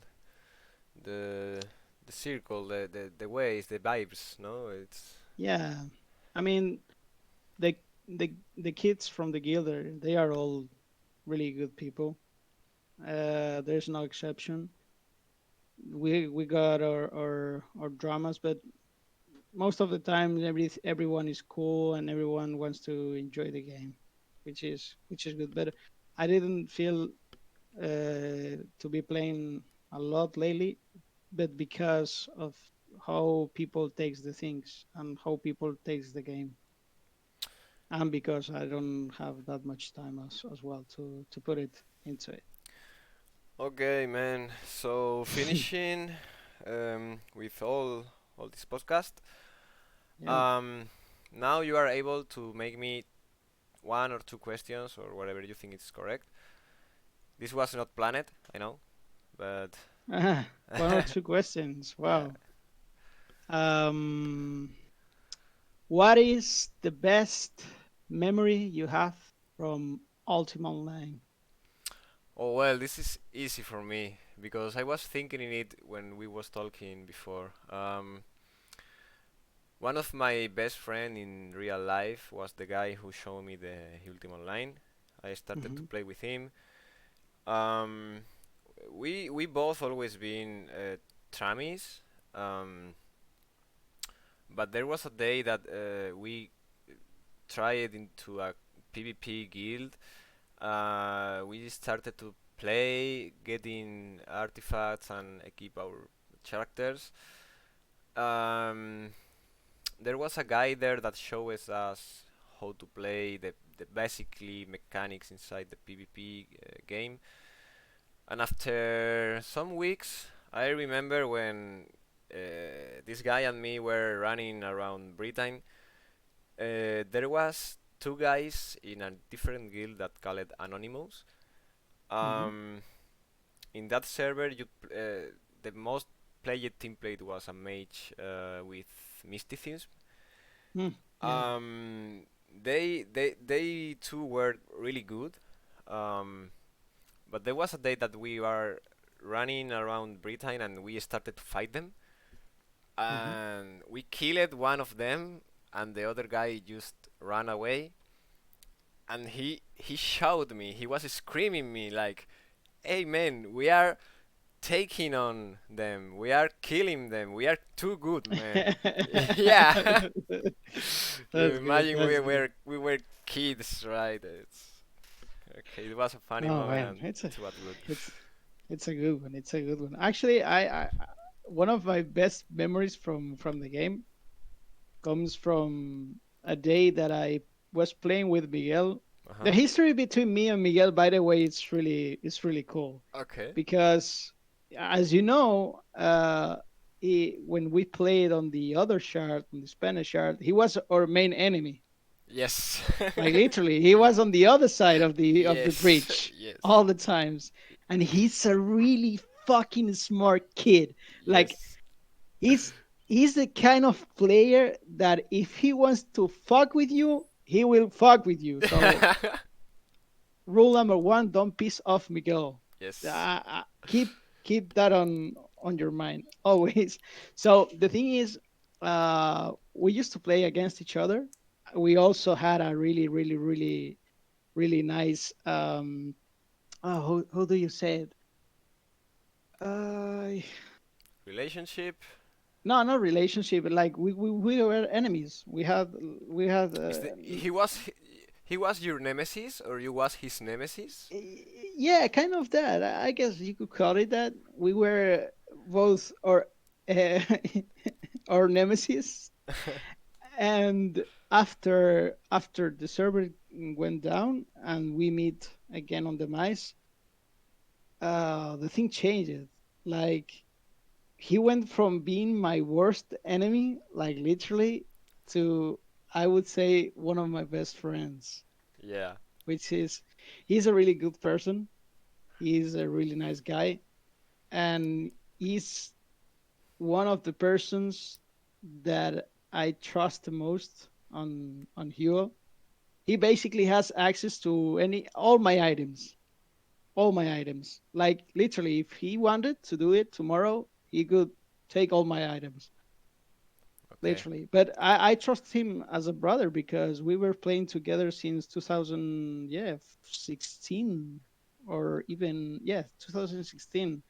the the circle, the ways, the vibes, no? It's Yeah, I mean, the the kids from the guild they are all really good people. There's no exception. We got our dramas, but most of the time everyone is cool and everyone wants to enjoy the game, which is good. But I didn't feel to be playing a lot lately, but because of how people takes the things and how people takes the game, and because I don't have that much time as well to put it into it. okay, man. So finishing with all this podcast. Yeah. Um, Now you are able to make me one or two questions or whatever you think is correct. This was not planned, I know, but One or two questions. yeah. Wow. What is the best memory you have from Ultima Online? Oh well, this is easy for me because I was thinking in it when we was talking before. One of my best friend in real life was the guy who showed me the Ultima Online. I started to Hmm. play with him. Um, we both always been Tramis, um, but there was a day that we tried into a PvP guild. We started to play, getting artifacts and equip our characters. Um, there was a guy there that shows us how to play the basically mechanics inside the PvP game. And after some weeks, I remember when this guy and me were running around Britain. There was two guys in a different guild that called Anonymous. Hmm. Um, in that server, the most played template was a mage with mysticism. Mm, yeah. Um, they too were really good. Um, but there was a day that we were running around Britain and we started to fight them, Hmm. and we killed one of them, and the other guy just ran away. And he shouted me. He was screaming me like, "Hey man, we are taking on them. We are killing them. We are too good, man." Yeah. You That's good. imagine That's good. we were kids, right? It's okay. It was a funny Oh moment man, and it was good. it's it's a good one. It's a good one. Actually, one of my best memories from the game comes from a day that I was playing with Miguel. Uh The huh. history between me and Miguel, by the way, it's really cool Okay. because, as you know, when we played on the other shard, on the Spanish shard, he was our main enemy. Yes. Like literally, he was on the other side of the Yes. bridge Yes. all the times, and he's a really fucking smart kid. Like Yes. he's he's the kind of player that if he wants to fuck with you, he will fuck with you. So rule number one: don't piss off Miguel. Yes. Keep that on your mind always. So the thing is, we used to play against each other. We also had a really nice how do you say it? Uh, Relationship. no, not relationship. Like we were enemies. We had He was your nemesis or you was his nemesis? yeah, kind of that. I guess you could call it that. We were both uh, our nemesis, and after the server went down and we meet again on the mice, the thing changed. Like he went from being my worst enemy, like literally, to I would say one of my best friends, Yeah. which is he's a really good person. He's a really nice guy, and he's one of the persons that I trust the most on Hugo. He basically has access to any all my items. Like literally, if he wanted to do it tomorrow, he could take all my items. Okay. Literally, but I trust him as a brother because we were playing together since 2000, yeah, 16 or even, yeah, 2016,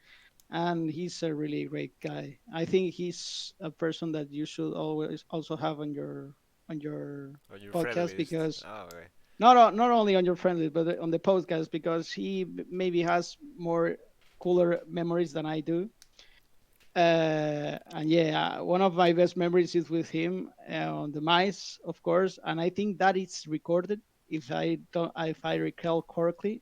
and he's a really great guy. I think he's a person that you should always also have on your On your friend podcast list. because Oh, okay. not only on your friend list but on the podcast because he maybe has more cooler memories than I do. And yeah, one of my best memories is with him on the mice, of course, and I think that it's recorded. If I recall correctly,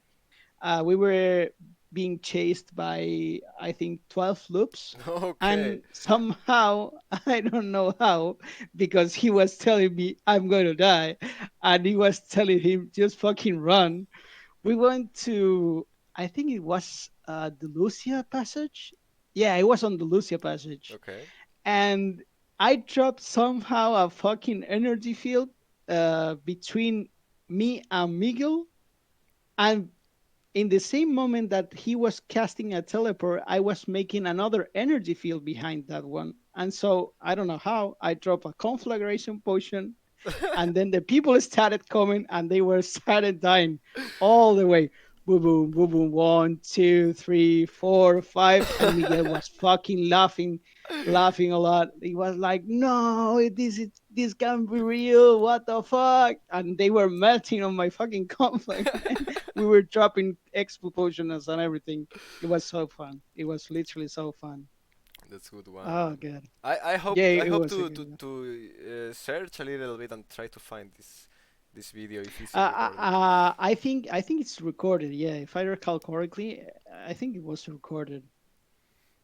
we were being chased by I think 12 loops, Okay. and somehow I don't know how because he was telling me I'm going to die, and he was telling him just fucking run. We went to I think it was the Lucia passage. Yeah, it was on the Lucia passage, Okay. and I dropped somehow a fucking energy field between me and Miguel, and in the same moment that he was casting a teleport, I was making another energy field behind that one. And so I don't know how I dropped a conflagration potion And then the people started coming and they were started dying all the way. Boom, boom, boom, boom. 1, 2, 3, 4, 5. And Miguel was fucking laughing a lot. He was like, "No, this can't be real. What the fuck?" And they were melting on my fucking complex, man. We were dropping expo potions and everything. It was so fun. It was literally so fun. That's good one, Oh man. god. I hope Yeah, I it hope was a good one. to search a little bit and try to find this video if it's recorded. I think it's recorded. Yeah, if I recall correctly, I think it was recorded.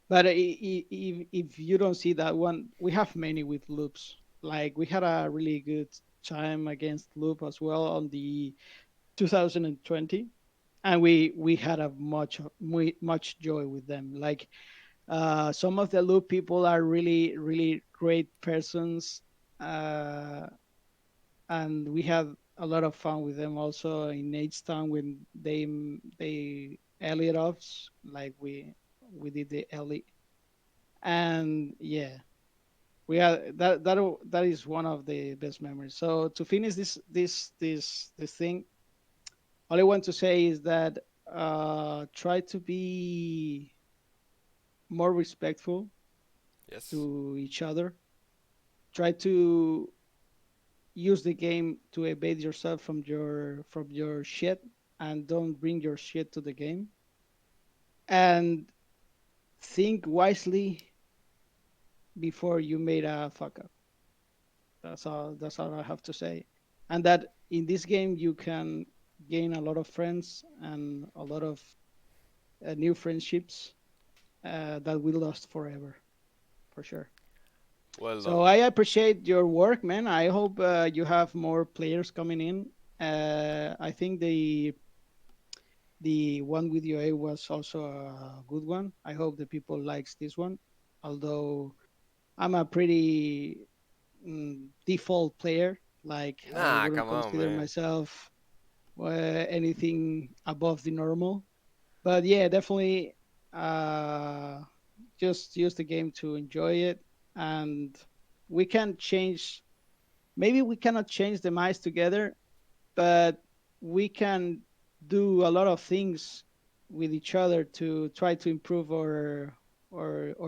But if you don't see that one, we have many with loops. Like we had a really good time against loop as well on the 2020, and we had a much joy with them. Like some of the loop people are really great persons. Uh, and we had a lot of fun with them also in H Town when they Elliot offs like we did the Ellie, and yeah, we had that is one of the best memories. So to finish this thing, all I want to say is that try to be more respectful Yes. to each other. Try to use the game to evade yourself from your shit, and don't bring your shit to the game, and think wisely before you made a fuck up. That's all I have to say. And that in this game you can gain a lot of friends and a lot of new friendships that will last forever, for sure. Well So done. I appreciate your work, man. I hope you have more players coming in. I think the one with UA was also a good one. I hope the people likes this one. Although I'm a pretty default player, like I Nah, wouldn't come on, consider man. myself anything above the normal. But yeah, definitely uh, just use the game to enjoy it, and we can change. Maybe we cannot change the mice together, but we can do a lot of things with each other to try to improve our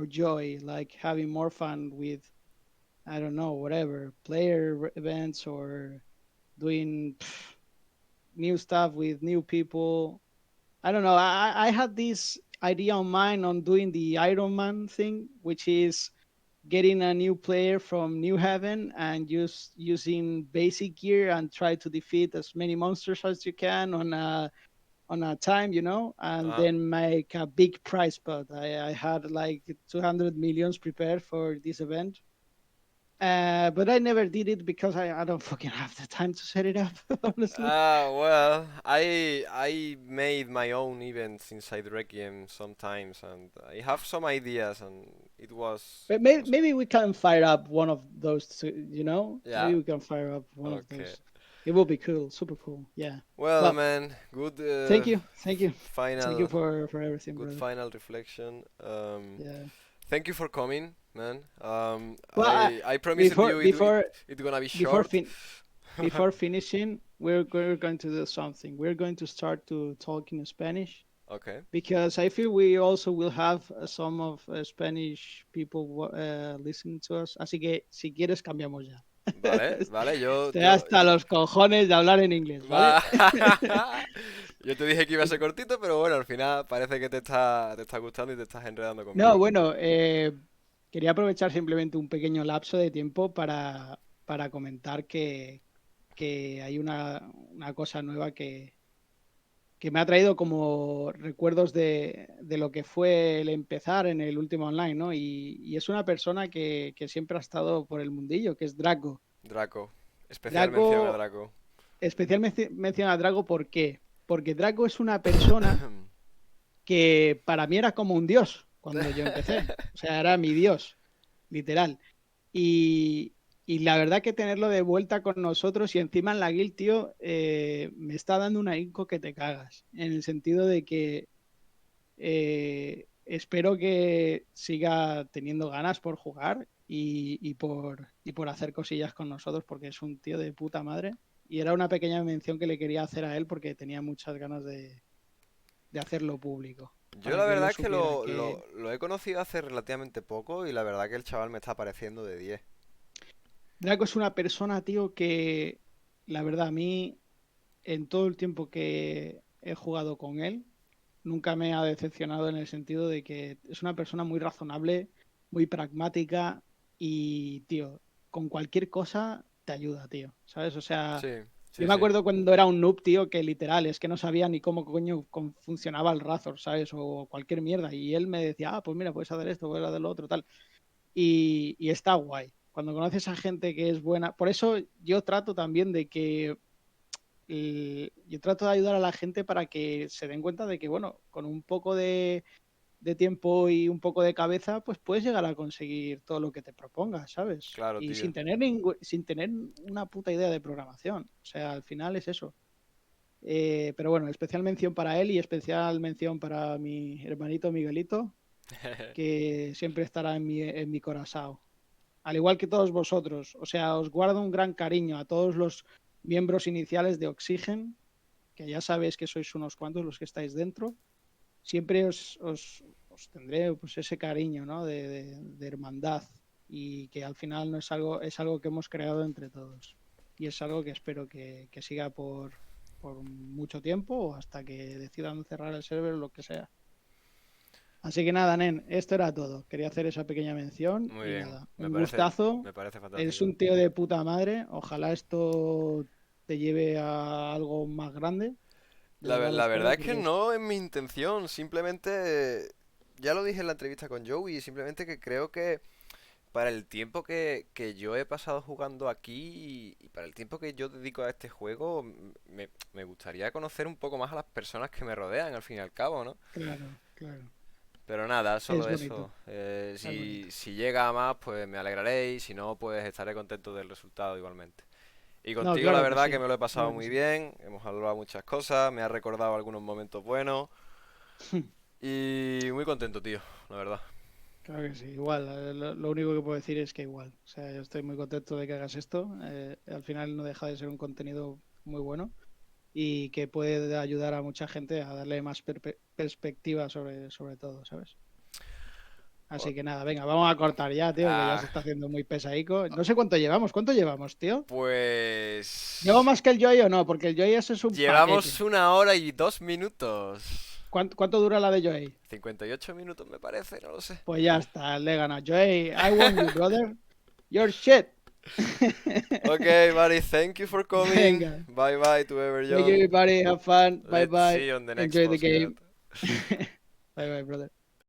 joy, like having more fun with, I don't know, whatever, player events, or doing new stuff with new people. I don't know. I had this idea on mine on doing the Iron Man thing, which is getting a new player from New Haven and just using basic gear and try to defeat as many monsters as you can on a time, and Uh-huh. then make a big prize pot. I had like 200 millions prepared for this event. But I never did it because I don't fucking have the time to set it up, honestly. Well, I made my own events inside Requiem sometimes, and I have some ideas, and But it was maybe we can fire up one of those, yeah. maybe we can fire up one of Okay. those. It will be cool, super cool. Yeah. Well, Well, man, good thank you final for everything, good brother. final reflection. Yeah. Thank you for coming, man. Well, I promised before you before it gonna be before short. fin before finishing, we're going to do something. We're going to start to talk in Spanish Okay. because I feel we also will have some of Spanish people listening to us. Así que si quieres cambiamos ya. Vale, vale, Estoy hasta los cojones de hablar en inglés, ¿vale? Va. Yo te dije que iba a ser cortito, pero bueno, al final parece que te está gustando y te estás enredando No, conmigo. bueno, quería aprovechar simplemente un pequeño lapso de tiempo para comentar que hay una cosa nueva que me ha traído como recuerdos de lo que fue el empezar en el último online, ¿no? Y es una persona que siempre ha estado por el mundillo, que es Draco. Draco. Especial mención a Draco, Draco. especialmente menciona a Draco, ¿por qué? Porque Draco es una persona que para mí era como un dios cuando yo empecé. O sea, era mi dios, literal. Y, y la verdad que tenerlo de vuelta con nosotros y encima en la guild, tío, me está dando una inco que te cagas. En el sentido de que espero que siga teniendo ganas por jugar y por hacer cosillas con nosotros, porque es un tío de puta madre. Y era una pequeña mención que le quería hacer a él porque tenía muchas ganas de hacerlo público, Yo para la que él lo verdad es que supiera, que lo he conocido hace relativamente poco y la verdad que el chaval me está pareciendo de 10. Draco es una persona, tío, que la verdad a mí, en todo el tiempo que he jugado con él, nunca me ha decepcionado en el sentido de que es una persona muy razonable, muy pragmática y, tío, con cualquier cosa te ayuda, tío, ¿sabes? O sea, Sí, yo sí, me sí. acuerdo cuando era un noob, tío, que literal es que no sabía ni cómo coño funcionaba el Razor, ¿sabes? O cualquier mierda. Y él me decía, ah, pues mira, puedes hacer esto, puedes hacer lo otro, tal. Y está guay. Cuando conoces a gente que es buena, por eso yo trato también de que yo trato de ayudar a la gente para que se den cuenta de que, bueno, con un poco de tiempo y un poco de cabeza, pues puedes llegar a conseguir todo lo que te propongas, ¿sabes? Claro, Y tío. sin tener una puta idea de programación. O sea, al final es eso. Pero bueno, especial mención para él y especial mención para mi hermanito Miguelito, que siempre estará en mi corazón. Al igual que todos vosotros. O sea, os guardo un gran cariño a todos los miembros iniciales de Oxygen, que ya sabéis que sois unos cuantos los que estáis dentro. Siempre os tendré pues, ese cariño, ¿no? De hermandad y que al final no es algo que hemos creado entre todos. Y es algo que espero que siga por mucho tiempo o hasta que decidan cerrar el server o lo que sea. Así que nada, Nen, esto era todo. Quería hacer esa pequeña mención Muy y bien. nada, un gustazo. Me parece Eres fantástico. un tío de puta madre. Ojalá esto te lleve a algo más grande. De verdad lo La verdad espero es que porque no es mi intención, simplemente, ya lo dije en la entrevista con Joey, simplemente que creo que para el tiempo que yo he pasado jugando aquí y para el tiempo que yo dedico a este juego, me gustaría conocer un poco más a las personas que me rodean, al fin y al cabo, ¿no? claro, claro. Pero nada, Es solo bonito, eso. es bonito. Si llega a más, pues me alegraré y si no, pues estaré contento del resultado igualmente. Y No, contigo la claro que verdad que sí, me lo he pasado claro que muy sí. bien, hemos hablado muchas cosas, me ha recordado algunos momentos buenos y muy contento, tío, la verdad. Claro que sí, igual. Lo único que puedo decir es que igual. O sea, yo estoy muy contento de que hagas esto. Al final no deja de ser un contenido muy bueno y que puede ayudar a mucha gente a darle más perspectiva sobre todo, ¿sabes? O- Así que nada, venga, vamos a cortar ya, tío, que ya Ah, se está haciendo muy pesadico. No sé cuánto llevamos. ¿Cuánto llevamos, tío? ¿Llevo pues más que el Joy o no? Porque el Joy ese es un llevamos paquete. 1 hora y 2 minutos. ¿Cuánto dura la de Joy? 58 minutos me parece, no lo sé. Pues ya está, le gana. Joy, I want you, brother. Your shit. Okay, buddy, thank you for coming. Venga. Bye bye to Thank you, everyone. everybody. Have fun. Bye Let's bye. see you on the next Enjoy the podcast. game. Bye bye, brother.